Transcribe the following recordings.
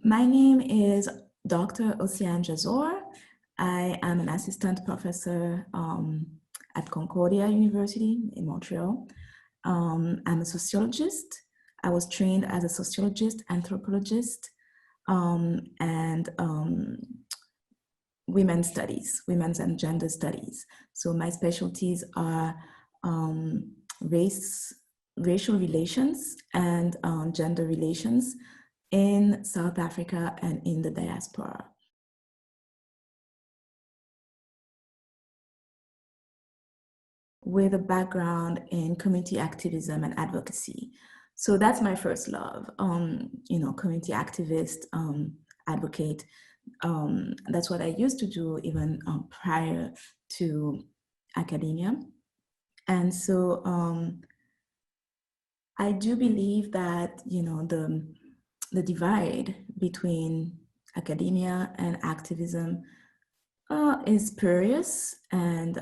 My name is Dr. Oceane Jasor. I am an assistant professor at Concordia University in Montreal. I'm a sociologist. I was trained as a sociologist, anthropologist, and women's studies, women's and gender studies. So my specialties are racial relations and gender relations in South Africa and in the diaspora. With a background in community activism and advocacy. So that's my first love, community activist, advocate. That's what I used to do even prior to academia. And so I do believe that, the divide between academia and activism is spurious and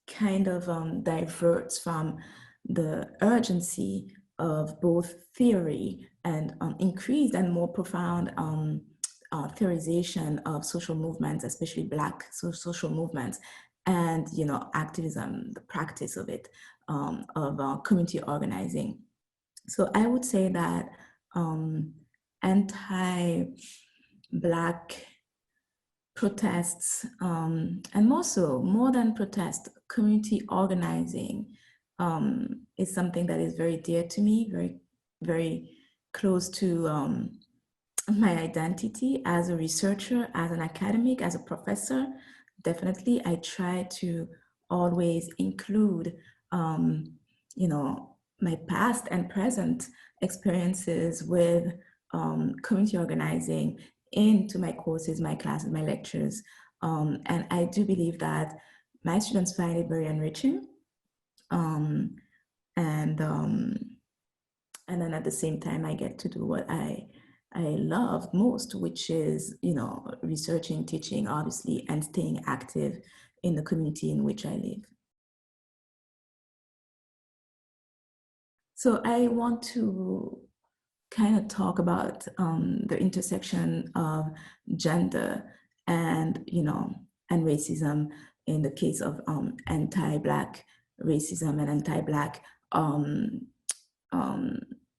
kind of diverts from the urgency of both theory and increased and more profound theorization of social movements, especially Black social movements, and activism, the practice of it, of community organizing. So I would say that anti-Black protests, and more than protest, community organizing is something that is very dear to me, very, very close to my identity as a researcher, as an academic, as a professor. Definitely, I try to always include, my past and present experiences with community organizing into my courses, my classes, my lectures. And I do believe that my students find it very enriching. And then at the same time, I get to do what I love most, which is, researching, teaching, obviously, and staying active in the community in which I live. So I want to kind of talk about the intersection of gender and, and racism in the case of anti-Black racism and anti-Black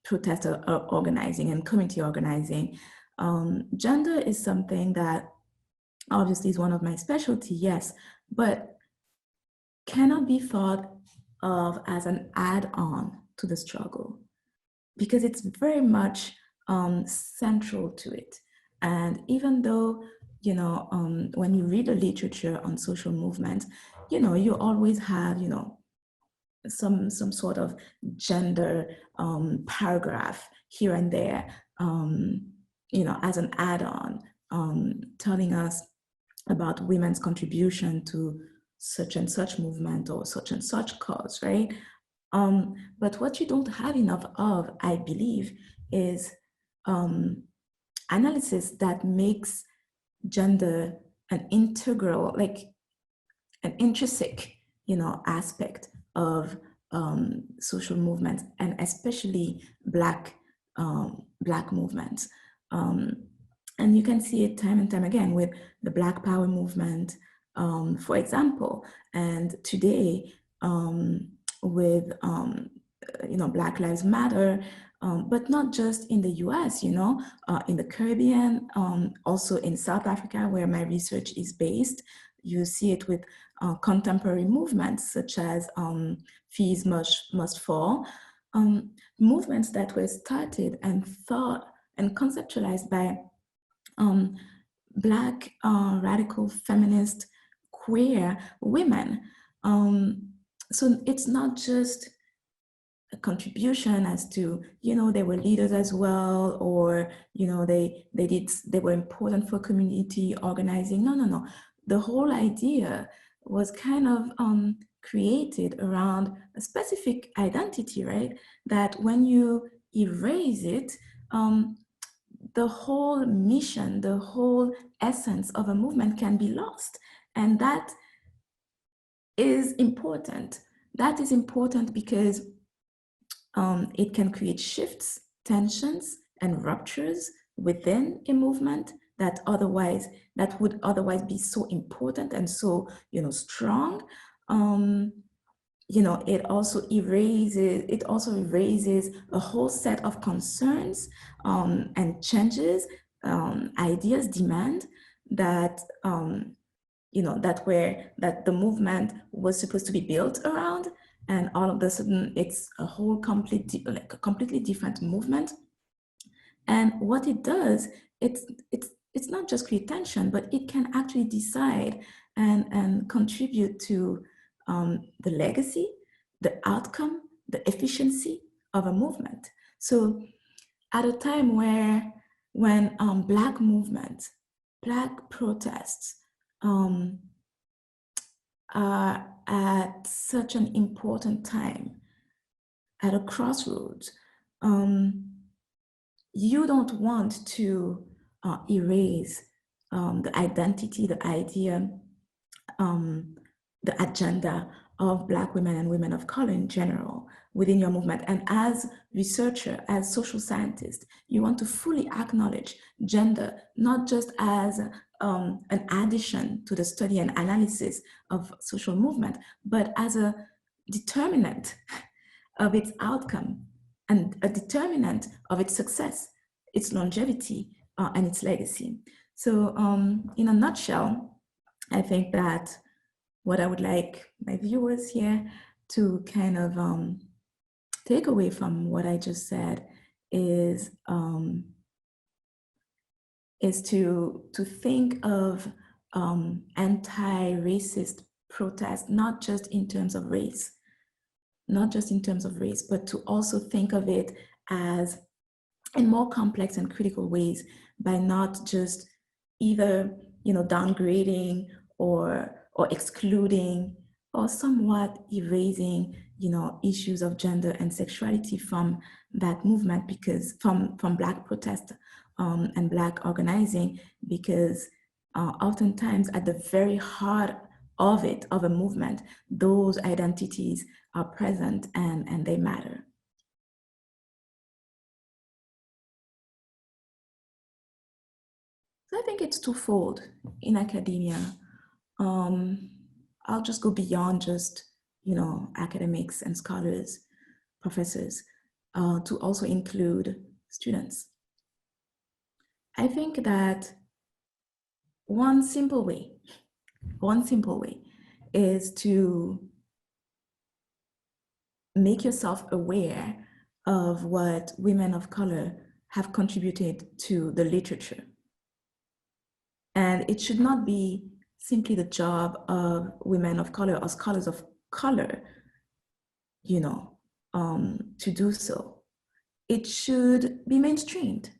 protest organizing and community organizing. Gender is something that obviously is one of my specialty, yes, but cannot be thought of as an add-on to the struggle, because it's very much central to it. And even though, when you read the literature on social movements, you always have, some sort of gender paragraph here and there, as an add-on, telling us about women's contribution to such and such movement or such and such cause, right? But what you don't have enough of, I believe, is analysis that makes gender an integral, like an intrinsic, aspect of social movements, and especially Black movements. And you can see it time and time again with the Black Power movement, for example, and today with Black Lives Matter, but not just in the US, in the Caribbean, also in South Africa, where my research is based. You see it with contemporary movements such as Fees Must Fall, movements that were started and thought and conceptualized by Black radical feminist queer women. So it's not just a contribution as to, they were leaders as well, or, they were important for community organizing. No. The whole idea was kind of created around a specific identity, right? That when you erase it, the whole mission, the whole essence of a movement can be lost. And that is important. That is important because it can create shifts, tensions, and ruptures within a movement that would otherwise be so important and so, strong. It also erases a whole set of concerns and changes, ideas, demand that that the movement was supposed to be built around, and all of a sudden it's a whole completely different movement. And what it does, it's not just create tension, but it can actually decide and contribute to the legacy, the outcome, the efficiency of a movement. So at a time when Black movements, Black protests are at such an important time, at a crossroads, you don't want to erase the identity, the idea, the agenda of Black women and women of color in general within your movement. And as researcher, as social scientist, you want to fully acknowledge gender, not just as an addition to the study and analysis of social movement, but as a determinant of its outcome and a determinant of its success, its longevity, and its legacy. So in a nutshell, I think that what I would like my viewers here to kind of take away from what I just said is to think of anti-racist protest, not just in terms of race, but to also think of it as in more complex and critical ways, by not just either downgrading or excluding or somewhat erasing issues of gender and sexuality from that movement, because from Black protest and Black organizing, because oftentimes at the very heart of a movement, those identities are present and they matter. So I think it's twofold in academia. I'll just go beyond just, academics and scholars, professors, to also include students. I think that one simple way is to make yourself aware of what women of color have contributed to the literature. And it should not be simply the job of women of color or scholars of color, to do so. It should be mainstreamed.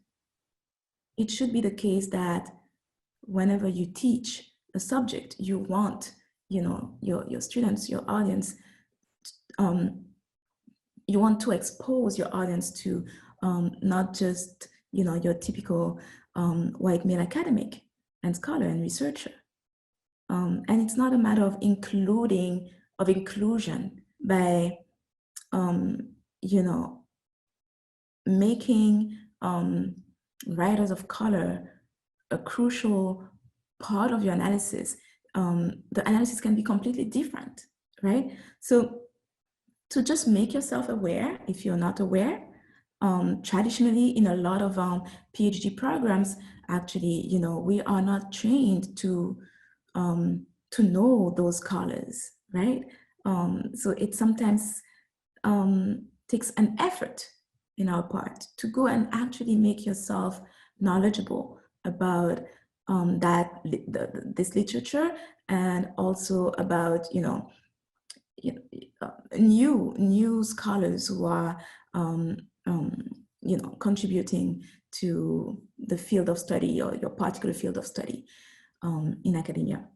It should be the case that whenever you teach a subject, you want, your students, your audience, you want to expose your audience to not just, your typical white male academic and scholar and researcher. And it's not a matter of inclusion by, making writers of color a crucial part of your analysis. The analysis can be completely different, right? So to just make yourself aware, if you're not aware, traditionally in a lot of PhD programs, actually, we are not trained to know those scholars, right? So it sometimes takes an effort in our part to go and actually make yourself knowledgeable about this literature, and also about new scholars who are contributing to the field of study or your particular field of study in academia.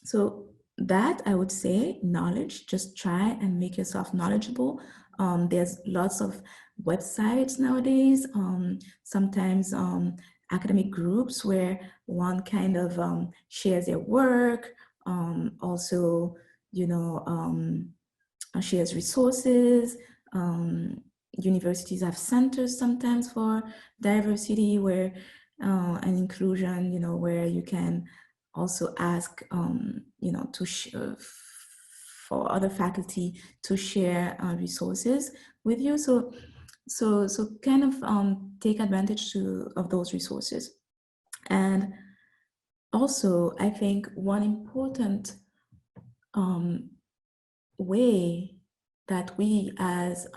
So that, I would say, knowledge, just try and make yourself knowledgeable. There's lots of websites nowadays, sometimes academic groups where one kind of shares their work, also, shares resources, universities have centers sometimes for diversity where and inclusion, where you can also ask, for other faculty to share resources with you. So kind of take advantage of those resources. And also, I think one important way that we as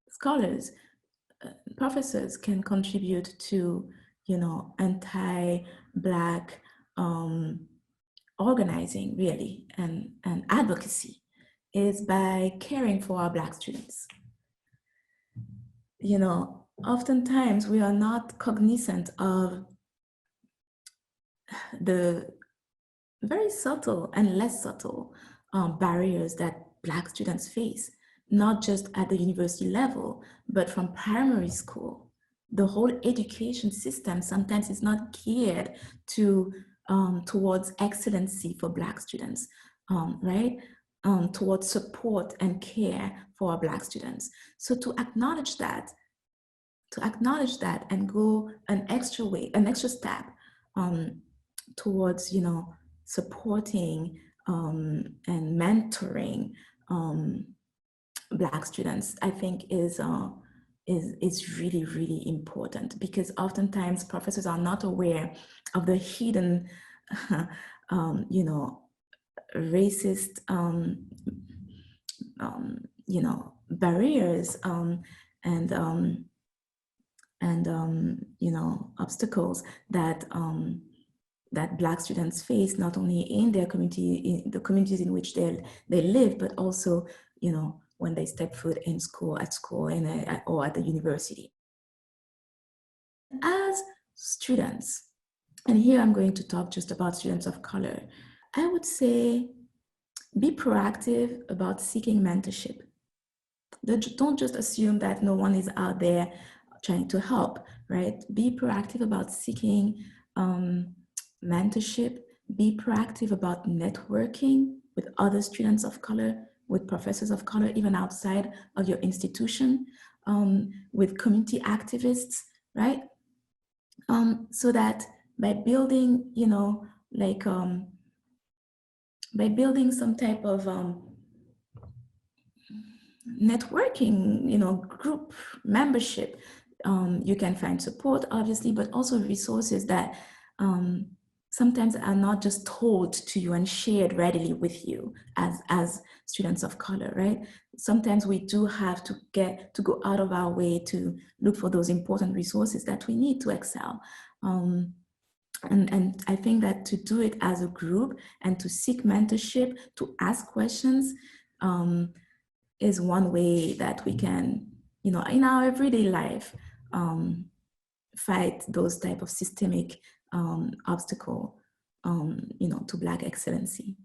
scholars, professors can contribute to, anti-Black organizing, really, and advocacy is by caring for our Black students. Oftentimes we are not cognizant of the very subtle and less subtle barriers that Black students face, not just at the university level, but from primary school. The whole education system sometimes is not geared towards excellency for Black students, right? Towards support and care for our Black students. So to acknowledge that and go an extra step towards, supporting and mentoring Black students, I think is really, really important, because oftentimes professors are not aware of the hidden, racist, barriers and obstacles that that Black students face, not only in their community, in the communities in which they live, but also, when they step foot in school, or at the university. As students, and here I'm going to talk just about students of color, I would say be proactive about seeking mentorship. Don't just assume that no one is out there trying to help, right? Be proactive about seeking mentorship. Be proactive about networking with other students of color, with professors of color, even outside of your institution, with community activists, right? So that by building, by building some type of networking, group membership, you can find support, obviously, but also resources that sometimes are not just told to you and shared readily with you as students of color, right? Sometimes we do have to go out of our way to look for those important resources that we need to excel. And I think that to do it as a group and to seek mentorship, to ask questions, is one way that we can, in our everyday life, fight those type of systemic obstacle, to Black excellency.